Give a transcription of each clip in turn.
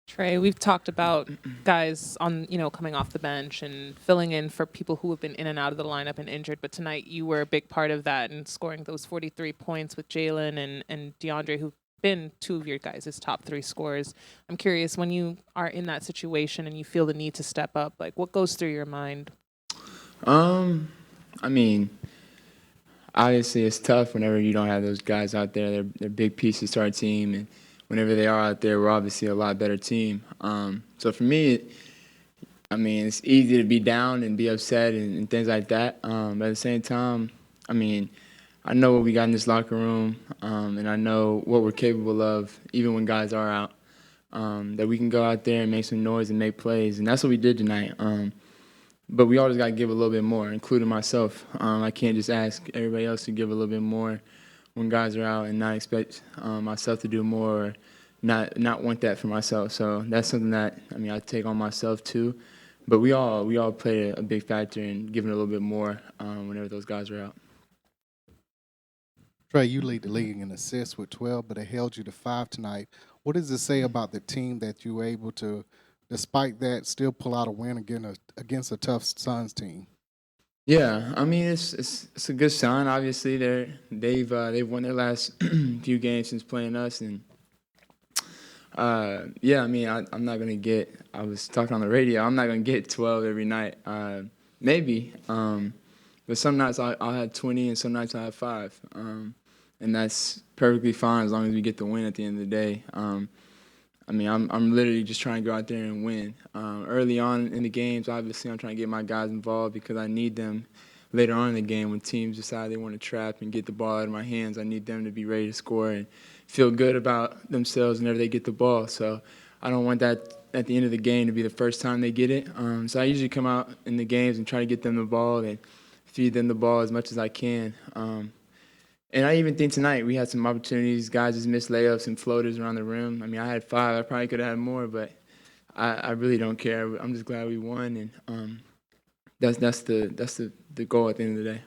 Trae, we've talked about guys on, coming off the bench and filling in for people who have been in and out of the lineup and injured. But tonight you were a big part of that and scoring those 43 points with Jalen and DeAndre, who've been two of your guys' top three scorers. I'm curious, when you are in that situation and you feel the need to step up, like what goes through your mind? I mean, obviously it's tough whenever you don't have those guys out there. They're big pieces to our team, and whenever they are out there, we're obviously a lot better team. So for me, I mean, it's easy to be down and be upset and things like that. But at the same time, I mean, I know what we got in this locker room, and I know what we're capable of, even when guys are out. That we can go out there and make some noise and make plays, and that's what we did tonight. But we always got to give a little bit more, including myself. I can't just ask everybody else to give a little bit more when guys are out and not expect myself to do more or not want that for myself. So that's something that, I take on myself too. But we all play a big factor in giving a little bit more whenever those guys are out. Trae, you lead the league in assists with 12, but it held you to 5 tonight. What does it say about the team that you were able to, despite that, still pull out a win against a tough Suns team? Yeah, I mean it's a good sign. Obviously, they've won their last few games since playing us, and yeah, I'm not gonna get. I was talking on the radio. I'm not gonna get 12 every night. Maybe, but some nights I'll have 20, and some nights I'll have 5, and that's perfectly fine as long as we get the win at the end of the day. I'm literally just trying to go out there and win. Early on in the games, obviously, I'm trying to get my guys involved because I need them later on in the game when teams decide they want to trap and get the ball out of my hands. I need them to be ready to score and feel good about themselves whenever they get the ball. So I don't want that at the end of the game to be the first time they get it. So I usually come out in the games and try to get them the ball and feed them the ball as much as I can. And I even think tonight we had some opportunities. Guys just missed layups and floaters around the rim. I had 5. I probably could have had more, but I really don't care. I'm just glad we won, and that's the goal at the end of the day.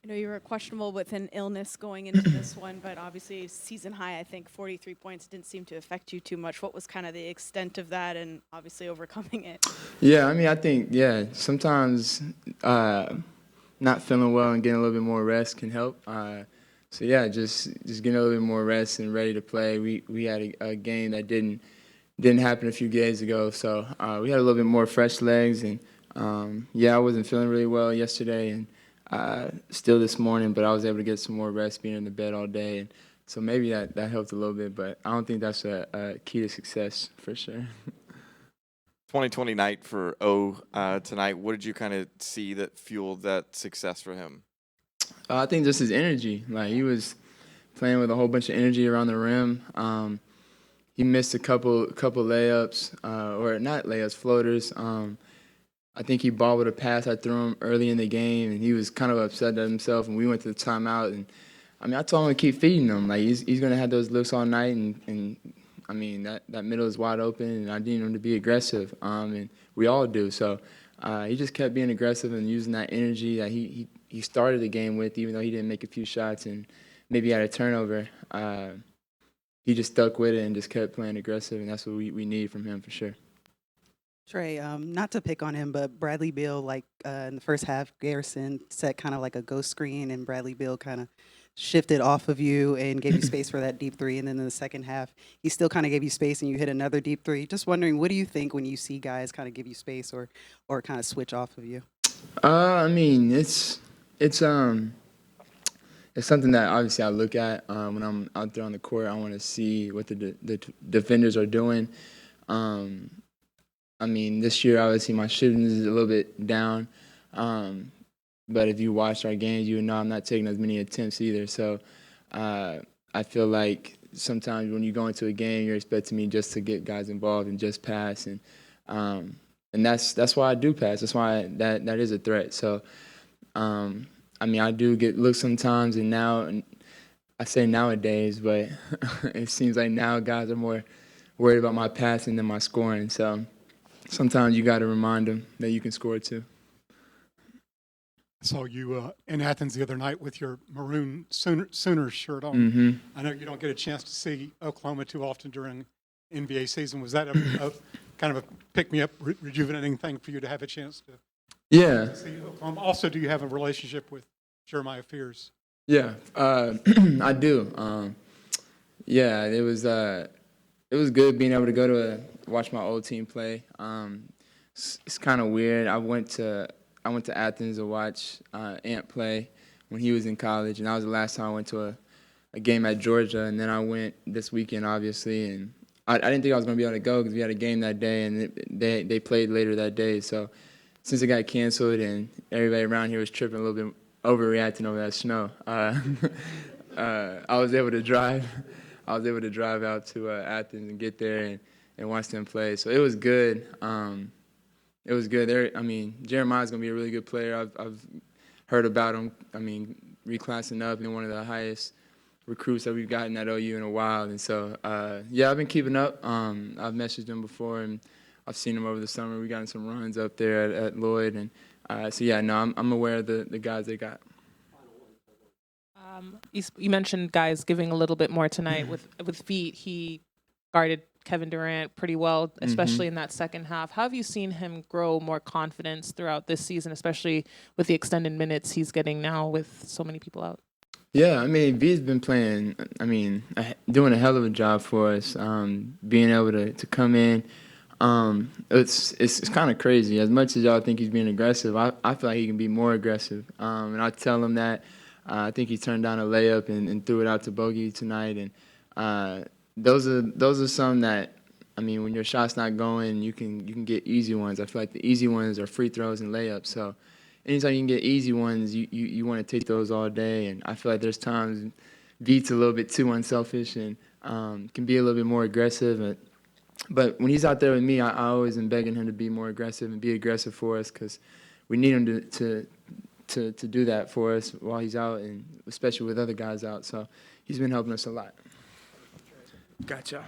I know you were questionable with an illness going into this one, but obviously season high, I think 43 points didn't seem to affect you too much. What was kind of the extent of that and obviously overcoming it? Yeah, I think, sometimes not feeling well and getting a little bit more rest can help. So yeah, just getting a little bit more rest and ready to play. We had a game that didn't happen a few days ago, so we had a little bit more fresh legs. And I wasn't feeling really well yesterday and still this morning, but I was able to get some more rest being in the bed all day. And so maybe that helped a little bit, but I don't think that's a key to success for sure. 2020 night for O tonight. What did you kind of see that fueled that success for him? I think just his energy. Like, he was playing with a whole bunch of energy around the rim. He missed a couple layups, or not layups, floaters. I think he bobbled a pass I threw him early in the game, and he was kind of upset at himself. And we went to the timeout, and I told him to keep feeding him. Like, he's gonna have those looks all night, and that middle is wide open, and I need him to be aggressive, and we all do. So he just kept being aggressive and using that energy that he started the game with, even though he didn't make a few shots and maybe had a turnover. He just stuck with it and just kept playing aggressive, and that's what we need from him for sure. Trae, not to pick on him, but Bradley Beal, in the first half, Garrison set kind of like a ghost screen, and Bradley Beal kind of shifted off of you and gave you space for that deep 3. And then in the second half, he still kind of gave you space and you hit another deep 3. Just wondering, what do you think when you see guys kind of give you space or kind of switch off of you? It's something that obviously I look at when I'm out there on the court. I want to see what the defenders are doing. This year obviously my shooting is a little bit down. But if you watch our games, you would know I'm not taking as many attempts either. So I feel like sometimes when you go into a game, you're expecting me just to get guys involved and just pass. And that's why I do pass. That's why that is a threat. So, I do get looks sometimes, and now I say nowadays, but it seems like now guys are more worried about my passing than my scoring. So sometimes you got to remind them that you can score too. I saw you in Athens the other night with your maroon Sooners shirt on. Mm-hmm. I know you don't get a chance to see Oklahoma too often during NBA season. Was that a kind of a pick-me-up, rejuvenating thing for you to have a chance to Yeah, see Oklahoma? Also, do you have a relationship with Jeremiah Fears? yeah, I do. Yeah, it was good being able to go to watch my old team play. It's kind of weird. I went to Athens to watch Ant play when he was in college, and that was the last time I went to a game at Georgia. And then I went this weekend, obviously, and I didn't think I was going to be able to go because we had a game that day, and they played later that day. So since it got canceled and everybody around here was tripping a little bit, overreacting over that snow, I was able to drive. I was able to drive out to Athens and get there and watch them play. So it was good. It was good. I mean, Jeremiah's going to be a really good player. I've heard about him. I mean, reclassing up and one of the highest recruits that we've gotten at OU in a while. And so, yeah, I've been keeping up. I've messaged him before, and I've seen him over the summer. We got in some runs up there at Lloyd. And so, yeah, no, I'm aware of the guys they got. You mentioned guys giving a little bit more tonight with feet. He guarded Kevin Durant pretty well, especially in that second half. How have you seen him grow more confidence throughout this season, especially with the extended minutes he's getting now with so many people out? Yeah, I mean, V's been playing, doing a hell of a job for us, being able to come in. It's kind of crazy. As much as y'all think he's being aggressive, I feel like he can be more aggressive. And I tell him that. I think he turned down a layup and threw it out to Bogey tonight. And those are some that, I mean, when your shot's not going, you can get easy ones. I feel like the easy ones are free throws and layups. So anytime you can get easy ones, you want to take those all day. And I feel like there's times V's a little bit too unselfish and can be a little bit more aggressive. But when he's out there with me, I always am begging him to be more aggressive and be aggressive for us because we need him to do that for us while he's out, and especially with other guys out. So he's been helping us a lot. Gotcha.